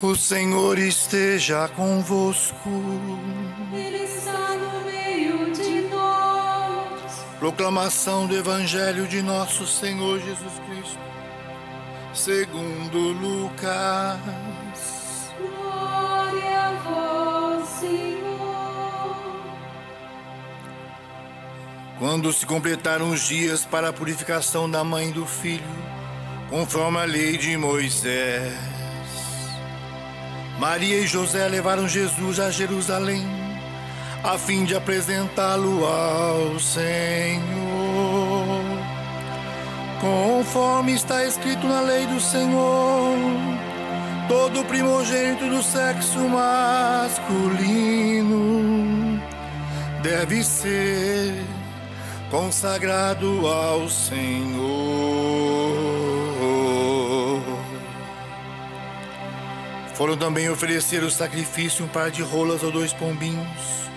O Senhor esteja convosco. Ele está no meio de nós. Proclamação do Evangelho de nosso Senhor Jesus Cristo, segundo Lucas. Glória a vós, Senhor. Quando se completaram os dias para a purificação da mãe e do filho, conforme a lei de Moisés, Maria e José levaram Jesus a Jerusalém, a fim de apresentá-lo ao Senhor, conforme está escrito na lei do Senhor: todo primogênito do sexo masculino deve ser consagrado ao Senhor. Foram também oferecer o sacrifício um par de rolas ou 2 pombinhos,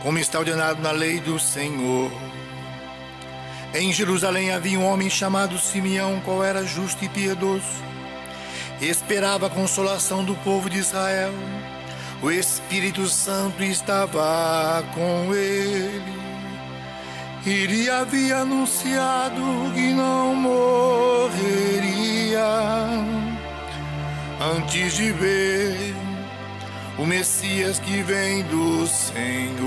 como está ordenado na lei do Senhor. Em Jerusalém havia um homem chamado Simeão, qual era justo e piedoso, esperava a consolação do povo de Israel. O Espírito Santo estava com ele, e lhe havia anunciado que não morreria antes de ver o Messias que vem do Senhor.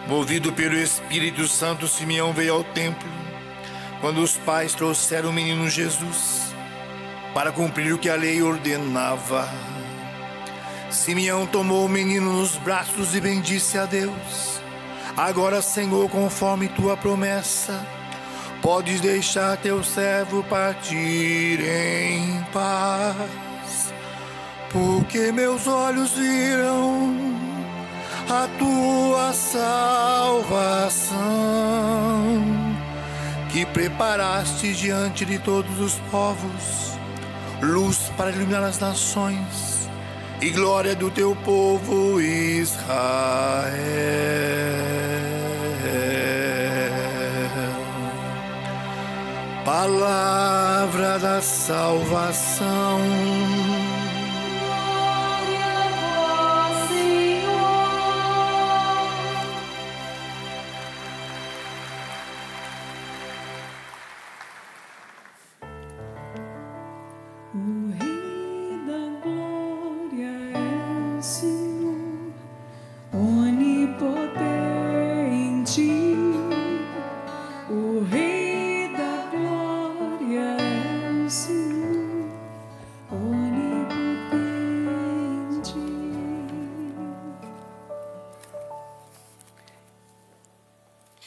Movido pelo Espírito Santo, Simeão veio ao templo quando os pais trouxeram o menino Jesus para cumprir o que a lei ordenava. Simeão tomou o menino nos braços e bendisse a Deus. Agora, Senhor, conforme tua promessa, podes deixar teu servo partir em paz, porque meus olhos viram a tua salvação, que preparaste diante de todos os povos, luz para iluminar as nações e glória do teu povo Israel. Palavra da salvação. Glória a vós, Senhor. O Rei da Glória é o Senhor, onipotente. O Rei da Glória é o Senhor, onipotente.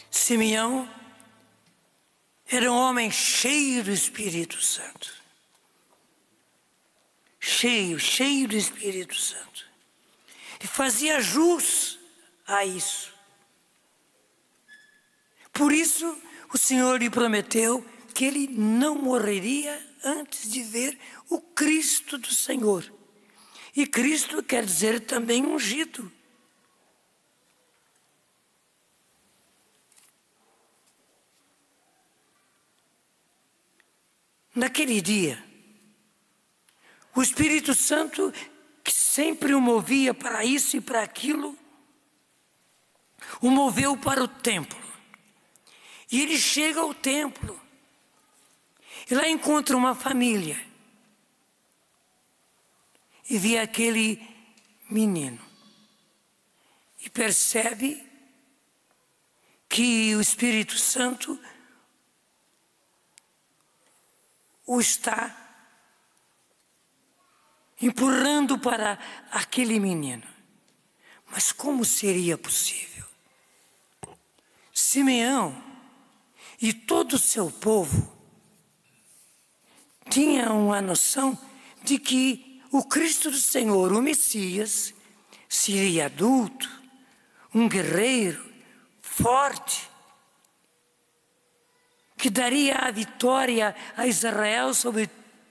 Simeão era um homem cheio do Espírito Santo. Cheio do Espírito Santo. E fazia jus a isso. Por isso, o Senhor lhe prometeu que ele não morreria antes de ver o Cristo do Senhor. E Cristo quer dizer também ungido. Naquele dia, o Espírito Santo, que sempre o movia para isso e para aquilo, o moveu para o templo. E ele chega ao templo, e lá encontra uma família, e vê aquele menino, e percebe que o Espírito Santo o está empurrando para aquele menino. Mas como seria possível? Simeão e todo o seu povo tinham a noção de que o Cristo do Senhor, o Messias, seria adulto, um guerreiro forte, que daria a vitória a Israel sobre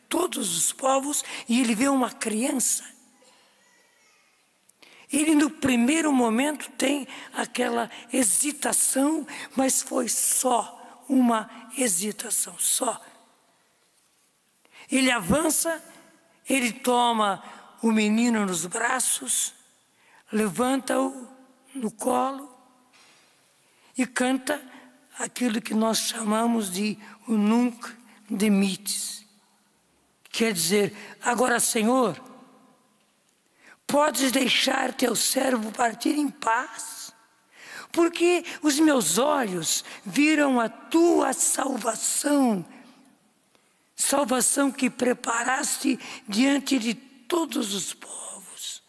todos os povos, e ele vê uma criança. Ele no primeiro momento tem aquela hesitação, mas foi só uma hesitação, só. Ele avança, ele toma o menino nos braços, levanta-o no colo e canta aquilo que nós chamamos de o Nunc Dimittis. Quer dizer, agora, Senhor, podes deixar teu servo partir em paz, porque os meus olhos viram a tua salvação, salvação que preparaste diante de todos os povos,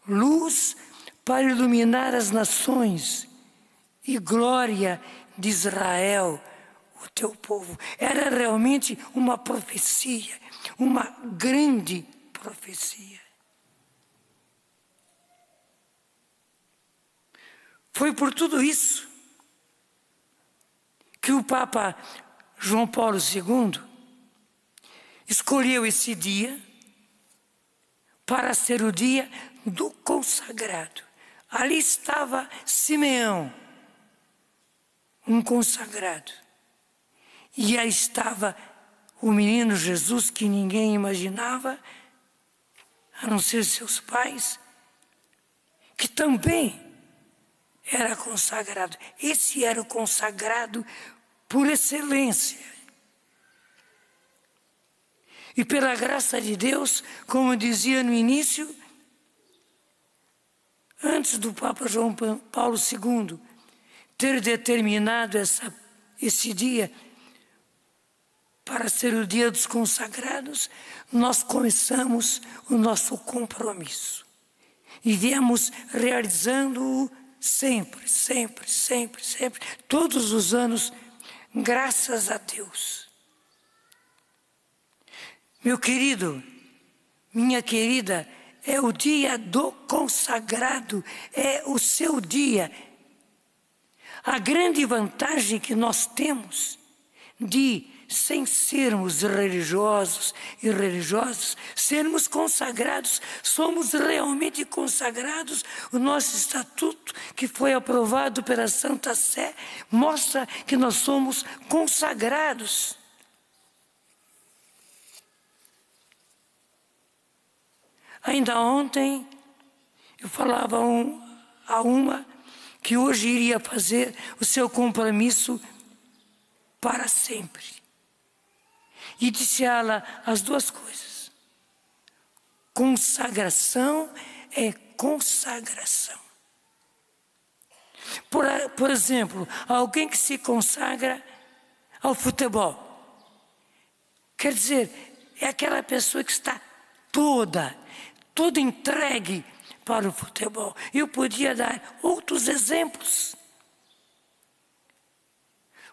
luz para iluminar as nações e glória de Israel, o teu povo. Era realmente uma profecia, uma grande profecia. Foi por tudo isso que o Papa João Paulo II escolheu esse dia para ser o dia do consagrado. Ali estava Simeão, um consagrado. E aí estava o menino Jesus que ninguém imaginava, a não ser seus pais, que também era consagrado. Esse era o consagrado por excelência. E pela graça de Deus, como dizia no início, antes do Papa João Paulo II ter determinado esse dia para ser o dia dos consagrados, nós começamos o nosso compromisso. E viemos realizando-o sempre, sempre, sempre, sempre, todos os anos, graças a Deus. Meu querido, minha querida, é o dia do consagrado, é o seu dia. A grande vantagem que nós temos de, sem sermos religiosos e religiosas, sermos consagrados, somos realmente consagrados. O nosso estatuto, que foi aprovado pela Santa Sé, mostra que nós somos consagrados. Ainda ontem, eu falava a uma que hoje iria fazer o seu compromisso para sempre. E disse a ela as duas coisas. Consagração é consagração. Por exemplo, alguém que se consagra ao futebol. Quer dizer, é aquela pessoa que está toda entregue para o futebol. Eu podia dar outros exemplos.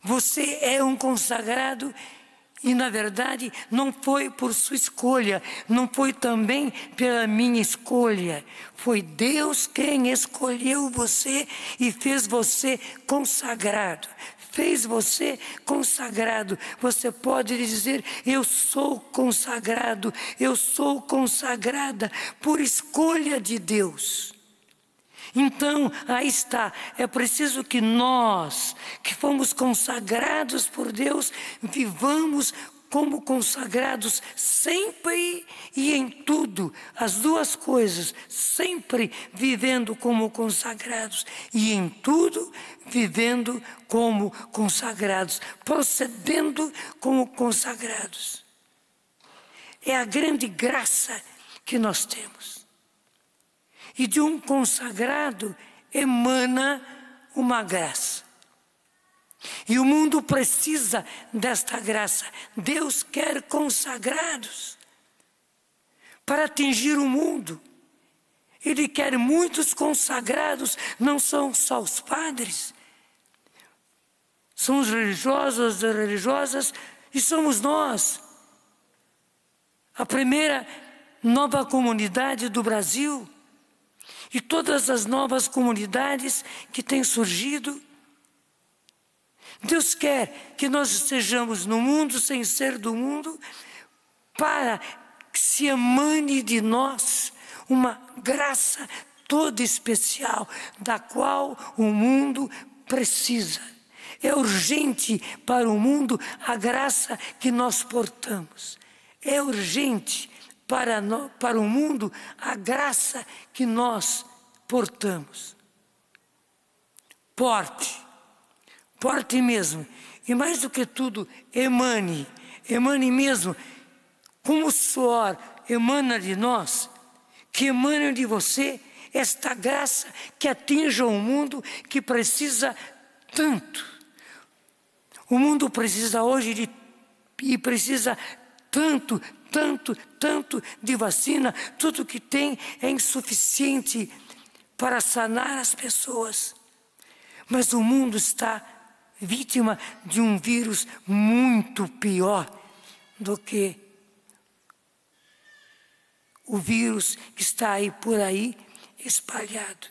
Você é um consagrado e, na verdade, não foi por sua escolha, não foi também pela minha escolha. Foi Deus quem escolheu você e fez você consagrado. Fez você consagrado. Você pode dizer, eu sou consagrado, eu sou consagrada por escolha de Deus. Então, aí está, é preciso que nós, que fomos consagrados por Deus, vivamos como consagrados sempre e em tudo, as duas coisas, sempre vivendo como consagrados e em tudo vivendo como consagrados, procedendo como consagrados. É a grande graça que nós temos. E de um consagrado emana uma graça. E o mundo precisa desta graça. Deus quer consagrados para atingir o mundo. Ele quer muitos consagrados, não são só os padres. São os religiosos, as religiosas e somos nós. A primeira nova comunidade do Brasil e todas as novas comunidades que têm surgido. Deus quer que nós estejamos no mundo sem ser do mundo, para que se emane de nós uma graça toda especial, da qual o mundo precisa. É urgente para o mundo a graça que nós portamos. É urgente para o mundo a graça que nós portamos. Porte mesmo. E mais do que tudo, emane mesmo, como o suor emana de nós, que emane de você esta graça que atinja o mundo que precisa tanto. O mundo precisa hoje e precisa tanto de vacina. Tudo que tem é insuficiente para sanar as pessoas. Mas o mundo está vítima de um vírus muito pior do que o vírus que está aí por aí espalhado.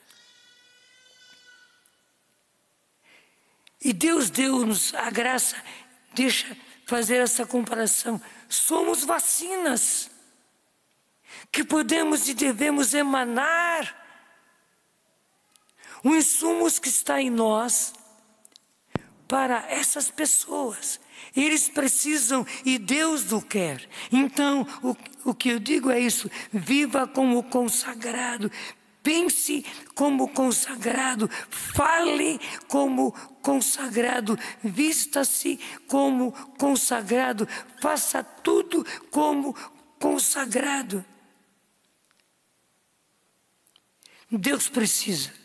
E Deus deu-nos a graça, deixa fazer essa comparação. Somos vacinas que podemos e devemos emanar o insumo que está em nós para essas pessoas. Eles precisam e Deus o quer. Então, o que eu digo é isso: viva como consagrado, pense como consagrado, fale como consagrado, vista-se como consagrado, faça tudo como consagrado. Deus precisa.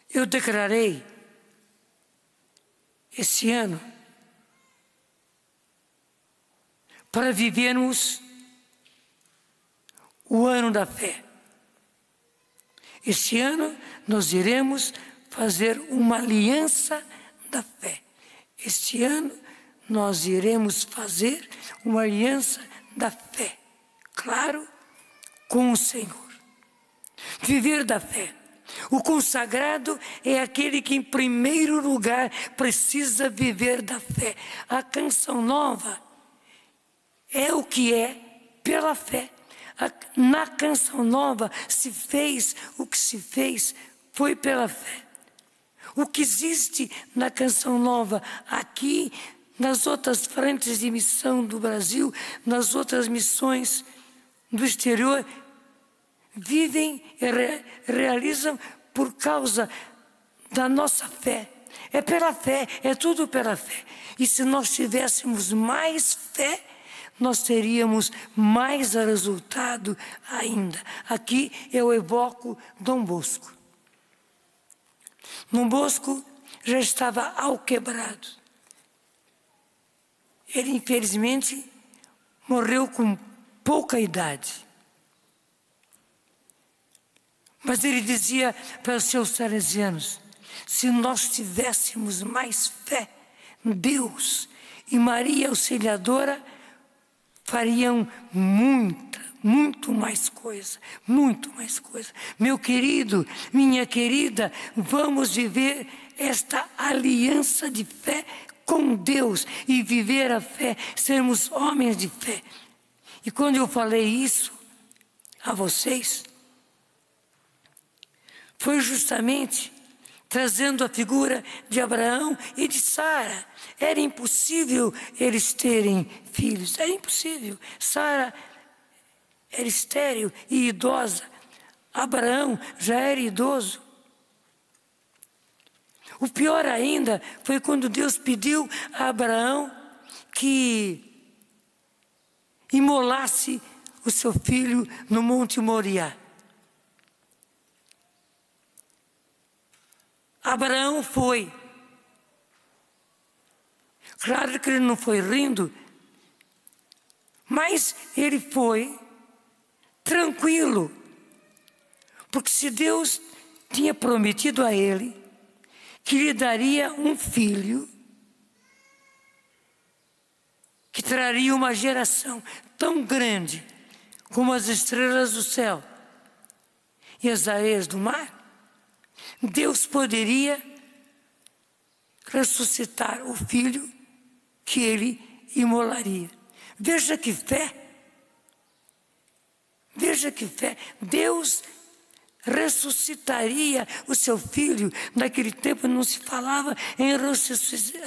Eu declarei esse ano para vivermos o ano da fé. Esse ano nós iremos fazer uma aliança da fé. Este ano nós iremos fazer uma aliança da fé, claro, com o Senhor. Viver da fé. O consagrado é aquele que, em primeiro lugar, precisa viver da fé. A canção nova é o que é pela fé. Na canção nova se fez o que se fez, foi pela fé. O que existe na canção nova aqui, nas outras frentes de missão do Brasil, nas outras missões do exterior, vivem e realizam por causa da nossa fé. É pela fé, é tudo pela fé. E se nós tivéssemos mais fé, nós teríamos mais resultado ainda. Aqui eu evoco Dom Bosco. Dom Bosco já estava alquebrado. Ele, infelizmente, morreu com pouca idade. Mas ele dizia para os seus salesianos: se nós tivéssemos mais fé, Deus e Maria Auxiliadora fariam muito mais coisa, muito mais coisa. Meu querido, minha querida, vamos viver esta aliança de fé com Deus e viver a fé, sermos homens de fé. E quando eu falei isso a vocês, foi justamente trazendo a figura de Abraão e de Sara. Era impossível eles terem filhos, era impossível. Sara era estéril e idosa. Abraão já era idoso. O pior ainda foi quando Deus pediu a Abraão que imolasse o seu filho no Monte Moriá. Abraão foi. Claro que ele não foi rindo, mas ele foi tranquilo. Porque se Deus tinha prometido a ele que lhe daria um filho que traria uma geração tão grande como as estrelas do céu e as areias do mar, Deus poderia ressuscitar o filho que ele imolaria. Veja que fé! Veja que fé! Deus ressuscitaria o seu filho. Naquele tempo não se falava em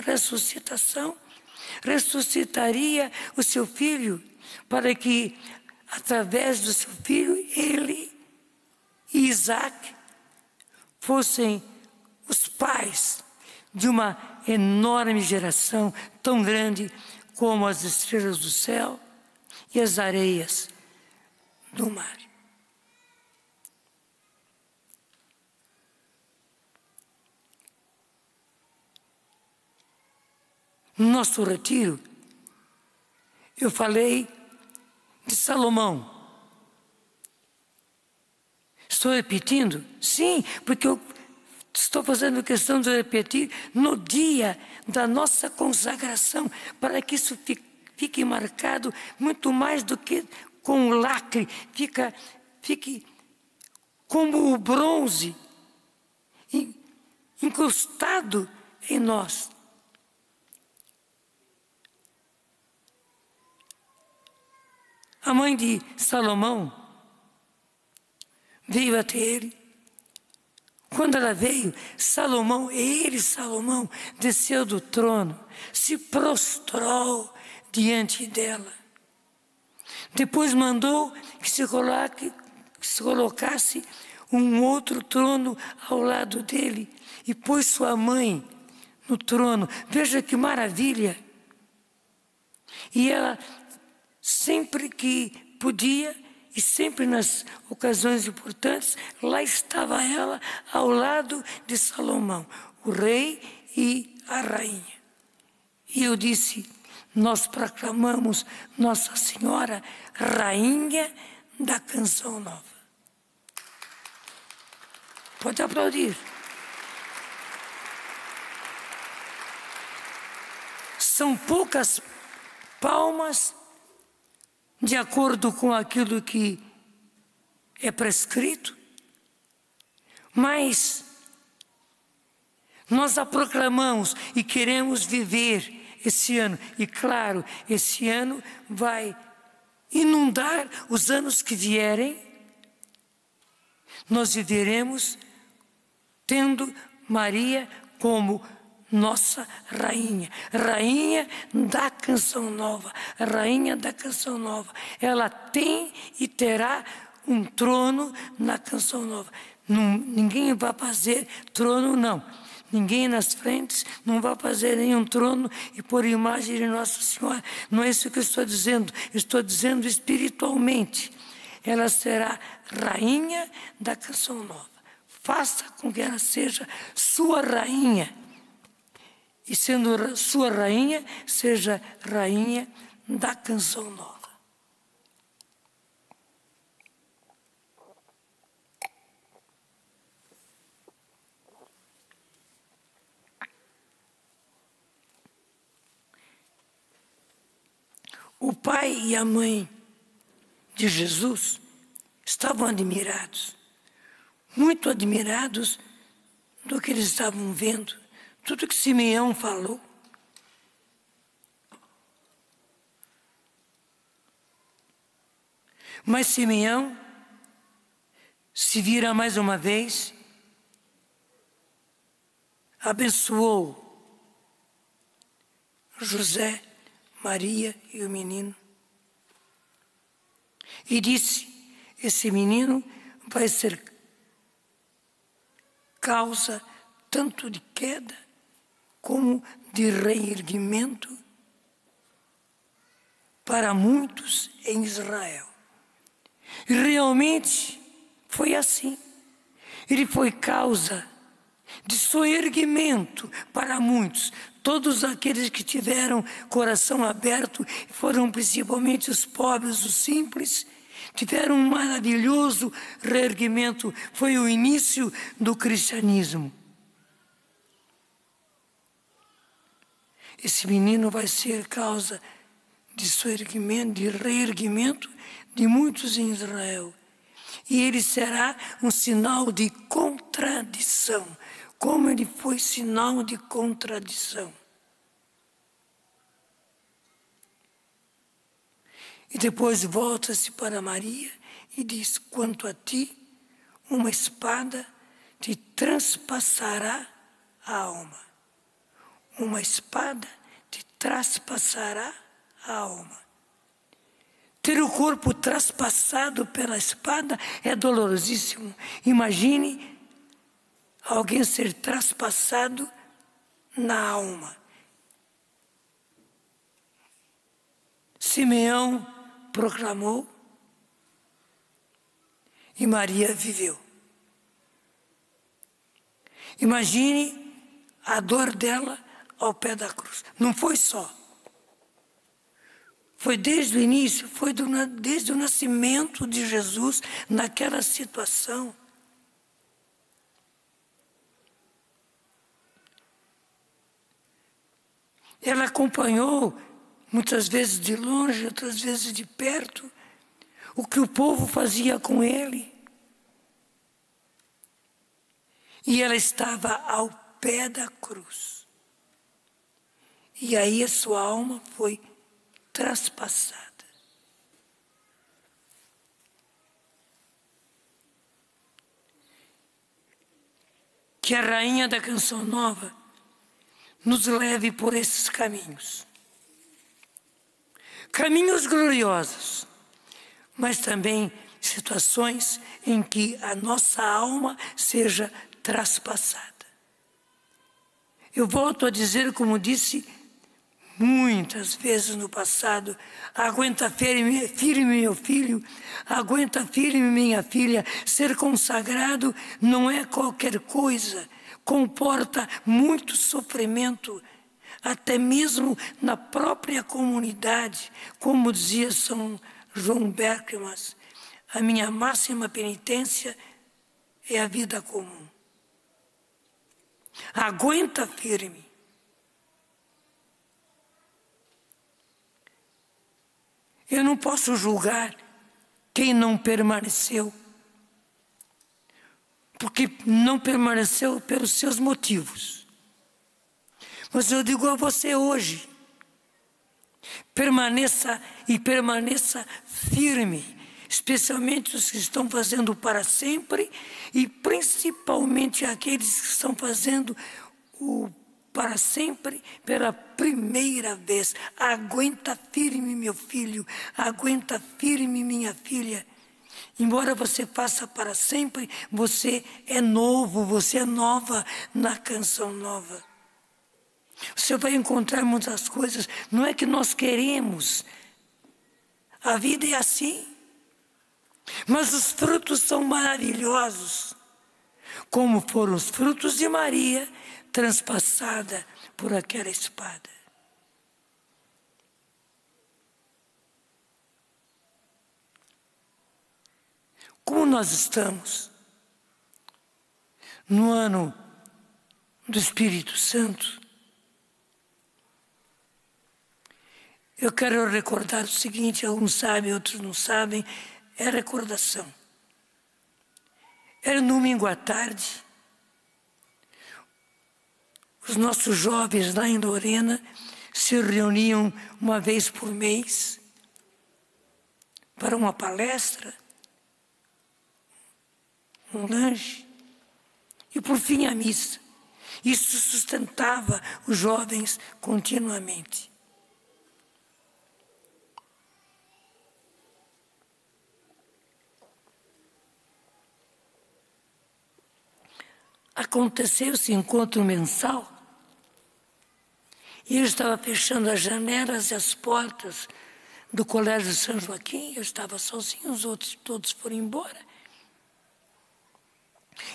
ressuscitação. Ressuscitaria o seu filho para que, através do seu filho, ele e Isaac fossem os pais de uma enorme geração, tão grande como as estrelas do céu e as areias do mar. No nosso retiro, eu falei de Salomão. Estou repetindo? Sim, porque eu estou fazendo questão de repetir no dia da nossa consagração, para que isso fique marcado muito mais do que com o lacre, fique como o bronze incrustado em nós. A mãe de Salomão veio até ele. Quando ela veio, Salomão desceu do trono, se prostrou diante dela. Depois mandou que se colocasse um outro trono ao lado dele e pôs sua mãe no trono. Veja que maravilha! E ela, sempre que podia, e sempre nas ocasiões importantes, lá estava ela ao lado de Salomão, o rei e a rainha. E eu disse, nós proclamamos Nossa Senhora Rainha da Canção Nova. Pode aplaudir. São poucas palmas de acordo com aquilo que é prescrito, mas nós a proclamamos e queremos viver esse ano. E claro, esse ano vai inundar os anos que vierem. Nós viveremos tendo Maria como nossa rainha, rainha da Canção Nova, rainha da Canção Nova. Ela tem e terá um trono na Canção Nova. Ninguém vai fazer trono, não. Ninguém nas frentes não vai fazer nenhum trono e pôr imagem de Nossa Senhora. Não é isso que eu estou dizendo. Eu estou dizendo espiritualmente. Ela será rainha da Canção Nova. Faça com que ela seja sua rainha. E sendo sua rainha, seja rainha da Canção Nova. O pai e a mãe de Jesus estavam admirados, muito admirados do que eles estavam vendo. Tudo que Simeão falou. Mas Simeão se vira mais uma vez, abençoou José, Maria e o menino. E disse, esse menino vai ser causa tanto de queda como de reerguimento para muitos em Israel. E realmente foi assim. Ele foi causa de soerguimento para muitos. Todos aqueles que tiveram coração aberto, foram principalmente os pobres, os simples, tiveram um maravilhoso reerguimento. Foi o início do cristianismo. Esse menino vai ser causa de soerguimento, de reerguimento de muitos em Israel. E ele será um sinal de contradição, como ele foi sinal de contradição. E depois volta-se para Maria e diz, quanto a ti, uma espada te transpassará a alma. Uma espada te traspassará a alma. Ter o corpo traspassado pela espada é dolorosíssimo. Imagine alguém ser traspassado na alma. Simeão proclamou e Maria viveu. Imagine a dor dela ao pé da cruz. Não foi só. Foi desde o início, foi desde o nascimento de Jesus naquela situação. Ela acompanhou, muitas vezes de longe, outras vezes de perto, o que o povo fazia com ele. E ela estava ao pé da cruz. E aí a sua alma foi traspassada. Que a rainha da canção nova nos leve por esses caminhos. Caminhos gloriosos, mas também situações em que a nossa alma seja traspassada. Eu volto a dizer, como disse muitas vezes no passado, aguenta firme, meu filho, aguenta firme, minha filha. Ser consagrado não é qualquer coisa, comporta muito sofrimento, até mesmo na própria comunidade. Como dizia São João Berckmas, a minha máxima penitência é a vida comum. Aguenta firme. Eu não posso julgar quem não permaneceu, porque não permaneceu pelos seus motivos. Mas eu digo a você hoje, permaneça e permaneça firme, especialmente os que estão fazendo para sempre e principalmente aqueles que estão fazendo o para sempre pela primeira vez. Aguenta firme, meu filho, aguenta firme, minha filha. Embora você faça para sempre, você é novo, você é nova na canção nova. Você vai encontrar muitas coisas, não é que nós queremos. A vida é assim. Mas os frutos são maravilhosos, como foram os frutos de Maria, transpassada por aquela espada. Como nós estamos no ano do Espírito Santo, eu quero recordar o seguinte, alguns sabem, outros não sabem, é recordação. Era domingo à tarde, os nossos jovens lá em Lorena se reuniam uma vez por mês para uma palestra, um lanche e, por fim, a missa. Isso sustentava os jovens continuamente. Aconteceu esse encontro mensal e eu estava fechando as janelas e as portas do Colégio São Joaquim. Eu estava sozinho, os outros todos foram embora.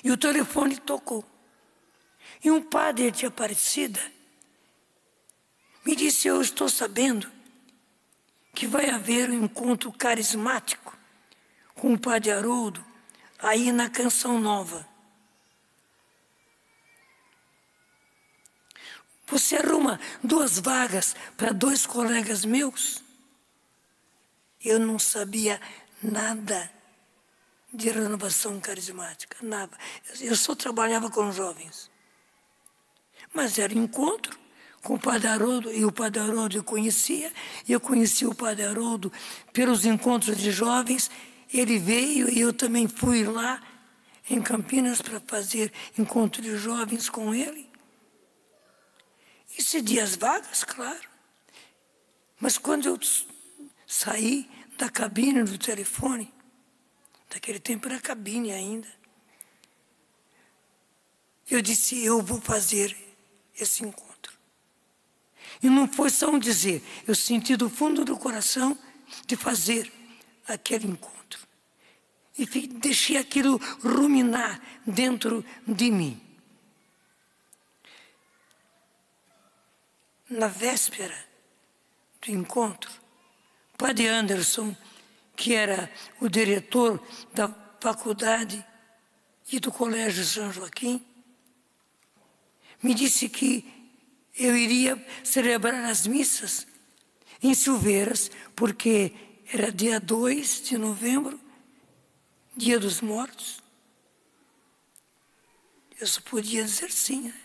E o telefone tocou. E um padre de Aparecida me disse: eu estou sabendo que vai haver um encontro carismático com o padre Haroldo aí na Canção Nova. Você arruma 2 vagas para 2 colegas meus? Eu não sabia nada de renovação carismática, nada. Eu só trabalhava com jovens. Mas era encontro com o Padre Haroldo, e o Padre Haroldo eu conhecia o Padre Haroldo pelos encontros de jovens. Ele veio e eu também fui lá em Campinas para fazer encontro de jovens com ele. Isso é dias vagas, claro. Mas quando eu saí da cabine do telefone, naquele tempo era cabine ainda, eu disse, eu vou fazer esse encontro. E não foi só um dizer, eu senti do fundo do coração de fazer aquele encontro. E deixei aquilo ruminar dentro de mim. Na véspera do encontro, o padre Anderson, que era o diretor da faculdade e do Colégio São Joaquim, me disse que eu iria celebrar as missas em Silveiras, porque era dia 2 de novembro, Dia dos Mortos. Eu só podia dizer sim, né?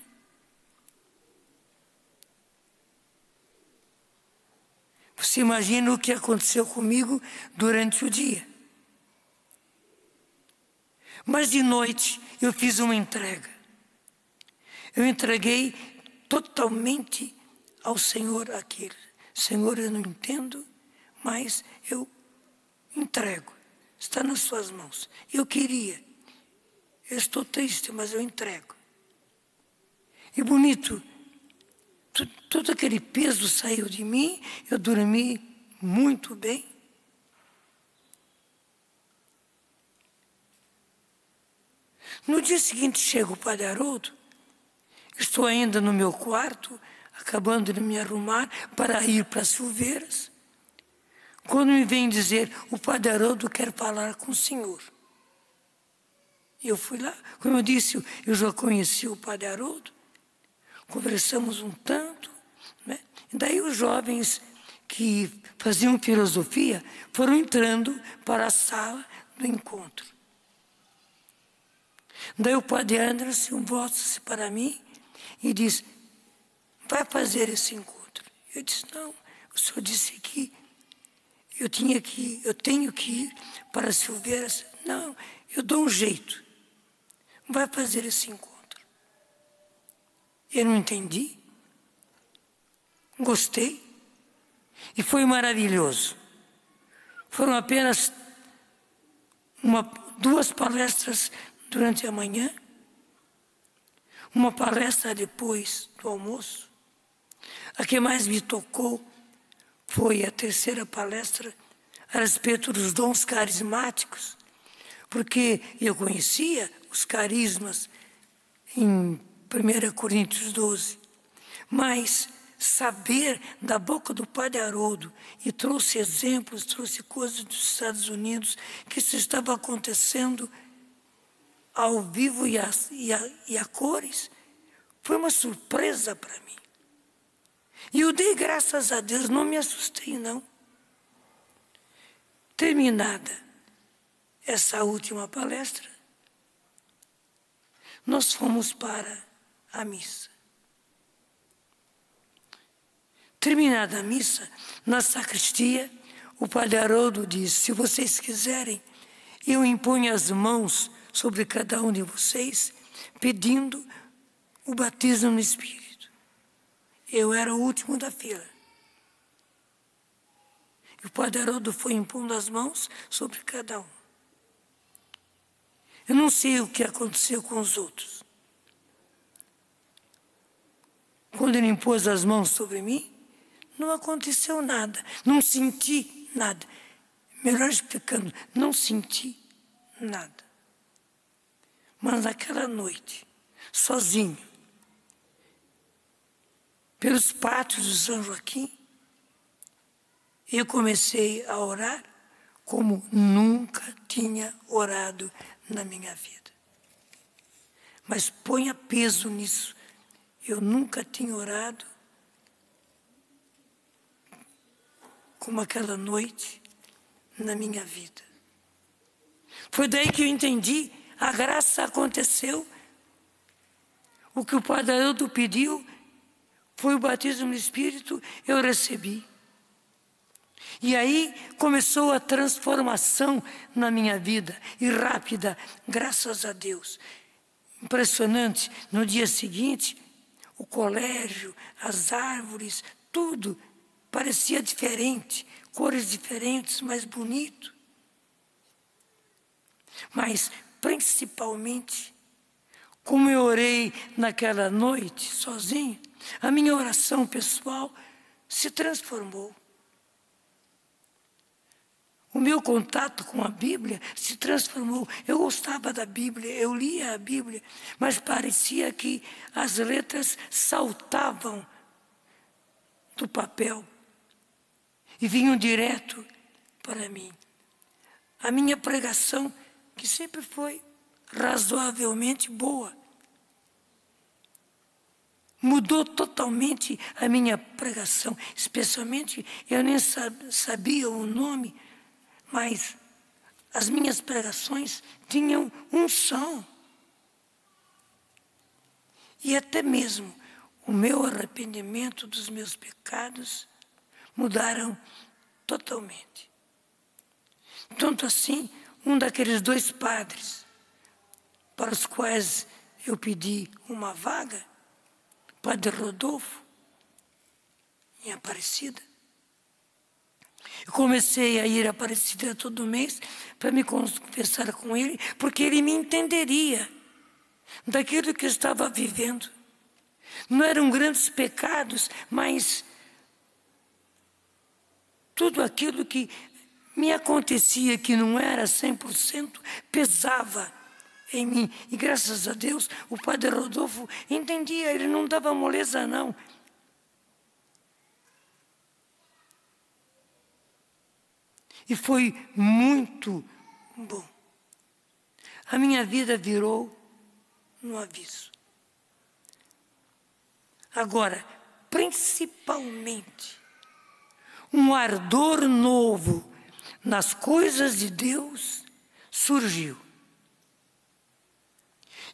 Você imagina o que aconteceu comigo durante o dia. Mas de noite eu fiz uma entrega. Eu entreguei totalmente ao Senhor aquilo. Senhor, eu não entendo, mas eu entrego. Está nas suas mãos. Eu estou triste, mas eu entrego. E bonito, todo aquele peso saiu de mim, eu dormi muito bem. No dia seguinte chega o padre Haroldo, estou ainda no meu quarto, acabando de me arrumar para ir para Silveiras, quando me vem dizer, o padre Haroldo quer falar com o senhor. Eu fui lá, como eu disse, eu já conheci o padre Haroldo, conversamos um tanto, né? E daí os jovens que faziam filosofia foram entrando para a sala do encontro. Daí o padre Anderson volta-se para mim e diz, vai fazer esse encontro. Eu disse, não, o senhor disse que eu tenho que ir para Silveiras. Não, eu dou um jeito. Vai fazer esse encontro. Eu não entendi. Gostei. E foi maravilhoso. Foram apenas 2 palestras durante a manhã, uma palestra depois do almoço. A que mais me tocou foi a 3ª palestra a respeito dos dons carismáticos, porque eu conhecia os carismas em 1 Coríntios 12, mas saber da boca do padre Haroldo, e trouxe exemplos, trouxe coisas dos Estados Unidos, que isso estava acontecendo ao vivo e a cores, foi uma surpresa para mim. E eu dei graças a Deus, não me assustei não. Terminada essa última palestra, nós fomos para a missa. Terminada a missa, na sacristia, o padre Haroldo disse, se vocês quiserem, eu imponho as mãos sobre cada um de vocês, pedindo o batismo no Espírito. Eu era o último da fila. E o padre Haroldo foi impondo as mãos sobre cada um. Eu não sei o que aconteceu com os outros. Quando ele impôs as mãos sobre mim, não aconteceu nada. Não senti nada. Melhor explicando, não senti nada. Mas naquela noite, sozinho, pelos pátios de São Joaquim, eu comecei a orar como nunca tinha orado na minha vida. Mas ponha peso nisso. Eu nunca tinha orado como aquela noite na minha vida. Foi daí que eu entendi, a graça aconteceu. O que o padre Haroldo pediu foi o batismo no Espírito, eu recebi. E aí começou a transformação na minha vida, e rápida, graças a Deus. Impressionante, no dia seguinte, o colégio, as árvores, tudo parecia diferente, cores diferentes, mais bonito. Mas, principalmente, como eu orei naquela noite, sozinho, a minha oração pessoal se transformou. O meu contato com a Bíblia se transformou. Eu gostava da Bíblia, eu lia a Bíblia, mas parecia que as letras saltavam do papel e vinham direto para mim. A minha pregação, que sempre foi razoavelmente boa, mudou totalmente a minha pregação. Especialmente, eu nem sabia o nome, mas as minhas pregações tinham unção. E até mesmo o meu arrependimento dos meus pecados mudaram totalmente. Tanto assim, um daqueles 2 padres para os quais eu pedi uma vaga, Padre Rodolfo, em Aparecida. Eu comecei a ir a Aparecida todo mês para me conversar com ele, porque ele me entenderia daquilo que eu estava vivendo. Não eram grandes pecados, mas tudo aquilo que me acontecia que não era 100%, pesava em mim. E graças a Deus, o Padre Rodolfo entendia, ele não dava moleza não. E foi muito bom. A minha vida virou no avesso. Agora, principalmente, um ardor novo nas coisas de Deus surgiu.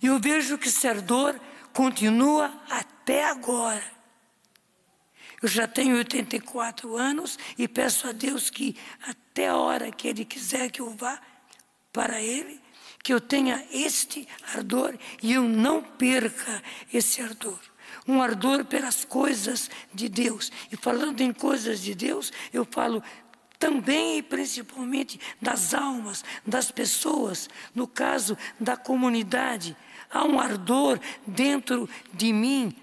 E eu vejo que esse ardor continua até agora. Eu já tenho 84 anos e peço a Deus que até a hora que Ele quiser que eu vá para Ele, que eu tenha este ardor e eu não perca esse ardor. Um ardor pelas coisas de Deus. E falando em coisas de Deus, eu falo também e principalmente das almas, das pessoas, no caso da comunidade. Há um ardor dentro de mim.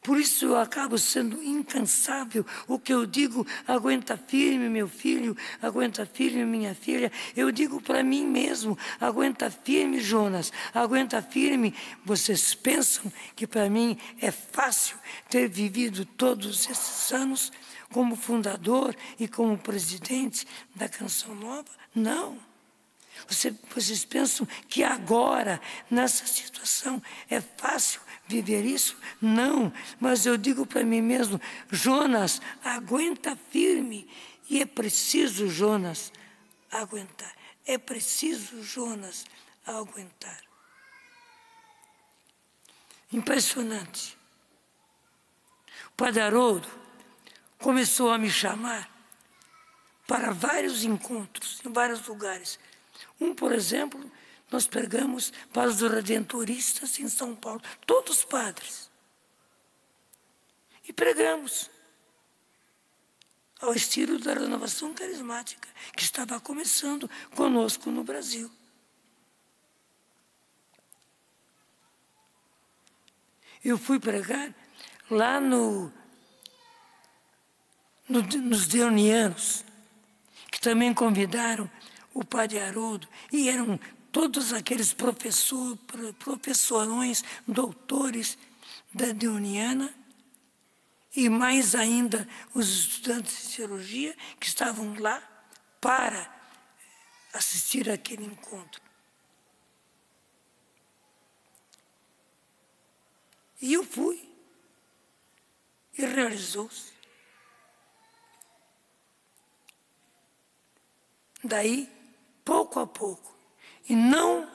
Por isso eu acabo sendo incansável. O que eu digo, aguenta firme, meu filho, aguenta firme, minha filha. Eu digo para mim mesmo, aguenta firme, Jonas, aguenta firme. Vocês pensam que para mim é fácil ter vivido todos esses anos como fundador e como presidente da Canção Nova? Não. Vocês pensam que agora, nessa situação, é fácil viver isso? Não, mas eu digo para mim mesmo, Jonas, aguenta firme. E é preciso, Jonas, aguentar. É preciso, Jonas, aguentar. Impressionante. O Padre Haroldo começou a me chamar para vários encontros, em vários lugares. Por exemplo, nós pregamos para os redentoristas em São Paulo, todos padres. E pregamos ao estilo da renovação carismática, que estava começando conosco no Brasil. Eu fui pregar lá nos Deonianos, que também convidaram o Padre Haroldo, e eram todos aqueles professorões, doutores da Deoniana, e mais ainda os estudantes de teologia que estavam lá para assistir àquele encontro. E eu fui, e realizou-se. Daí, pouco a pouco, e não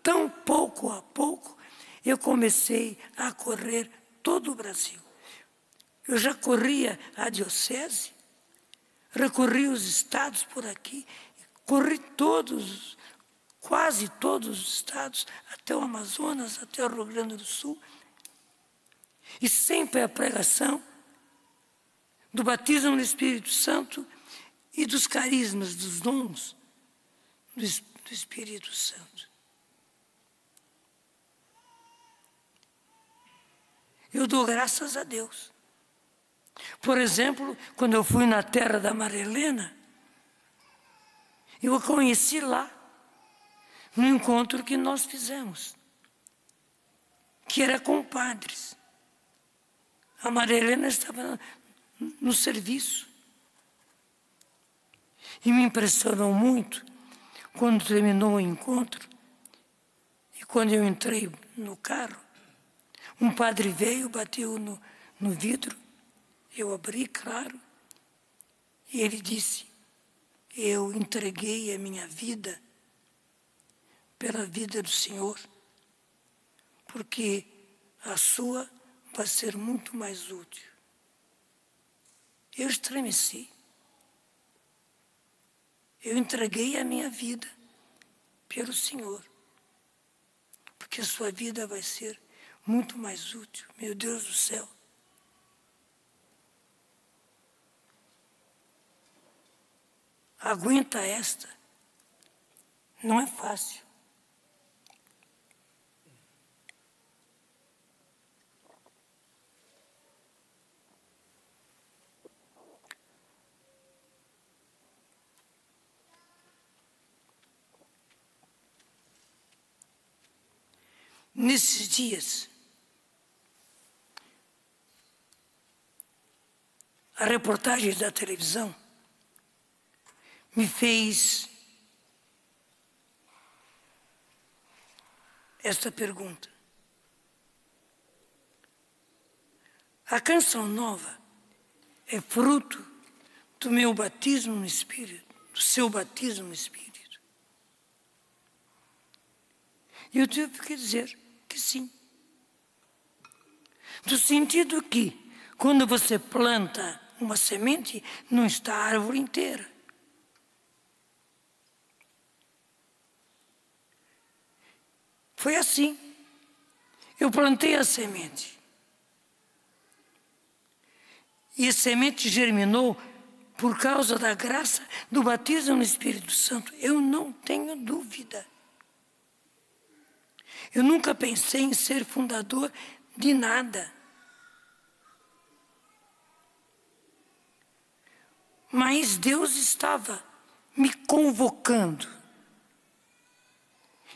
tão pouco a pouco, eu comecei a correr todo o Brasil. Eu já corria a diocese, recorri os estados por aqui, corri todos, quase todos os estados, até o Amazonas, até o Rio Grande do Sul. E sempre a pregação do batismo no Espírito Santo e dos carismas, dos dons do Espírito Santo. Eu dou graças a Deus. Por exemplo, quando eu fui na terra da Maria Helena, eu a conheci lá, no encontro que nós fizemos, que era com padres. A Maria Helena estava no serviço. E me impressionou muito quando terminou o encontro e quando eu entrei no carro, um padre veio, bateu no vidro, eu abri, claro, e ele disse: eu entreguei a minha vida pela vida do Senhor, porque a sua vai ser muito mais útil. Eu estremeci. Eu entreguei a minha vida pelo Senhor, porque a sua vida vai ser muito mais útil. Meu Deus do céu. Aguenta esta. Não é fácil. Nesses dias, a reportagem da televisão me fez esta pergunta. A canção nova é fruto do meu batismo no Espírito, do seu batismo no Espírito? E eu tive que dizer que sim. Do sentido que, quando você planta uma semente, não está a árvore inteira. Foi assim. Eu plantei a semente. E a semente germinou por causa da graça do batismo no Espírito Santo. Eu não tenho dúvida. Eu nunca pensei em ser fundador de nada. Mas Deus estava me convocando.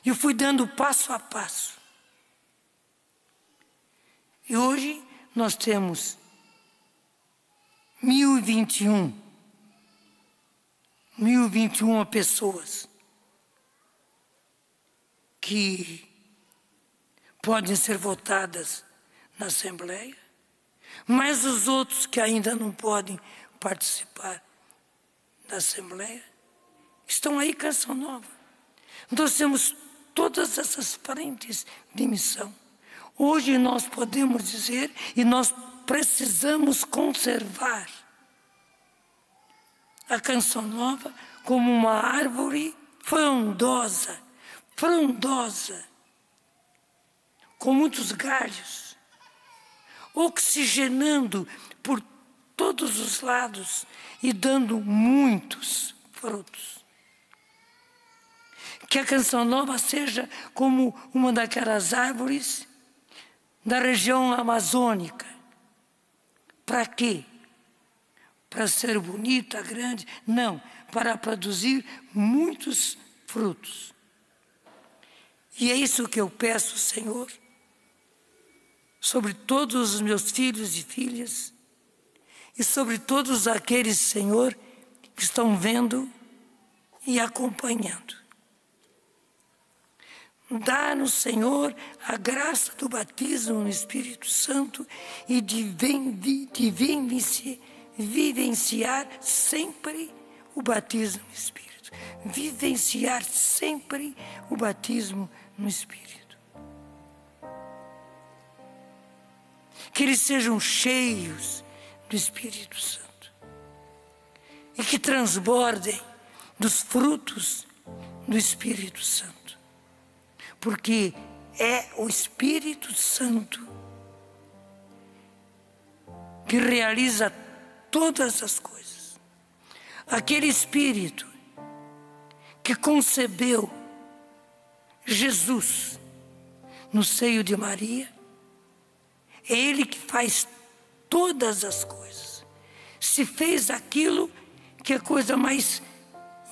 Eu fui dando passo a passo. E hoje nós temos 1021 pessoas que podem ser votadas na Assembleia, mas os outros que ainda não podem participar da Assembleia estão aí, Canção Nova. Nós temos todas essas frentes de missão. Hoje nós podemos dizer, e nós precisamos conservar a Canção Nova como uma árvore frondosa, com muitos galhos, oxigenando por todos os lados e dando muitos frutos. Que a Canção Nova seja como uma daquelas árvores da região amazônica. Para quê? Para ser bonita, grande? Não, para produzir muitos frutos. E é isso que eu peço, Senhor, sobre todos os meus filhos e filhas, e sobre todos aqueles, Senhor, que estão vendo e acompanhando. Dá-nos, Senhor, a graça do batismo no Espírito Santo e de vivenciar sempre o batismo no Espírito. Vivenciar sempre o batismo no Espírito. Que eles sejam cheios do Espírito Santo. e que transbordem dos frutos do Espírito Santo. Porque é o Espírito Santo que realiza todas as coisas. Aquele Espírito que concebeu Jesus no seio de Maria, é Ele que faz todas as coisas. Se fez aquilo que é a coisa mais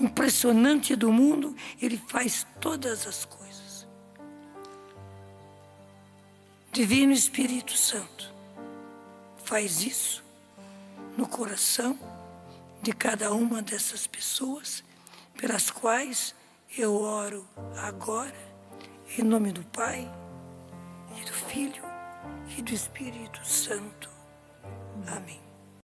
impressionante do mundo, Ele faz todas as coisas. Divino Espírito Santo faz isso no coração de cada uma dessas pessoas pelas quais eu oro agora, em nome do Pai, e do Filho, e do Espírito Santo. Amém.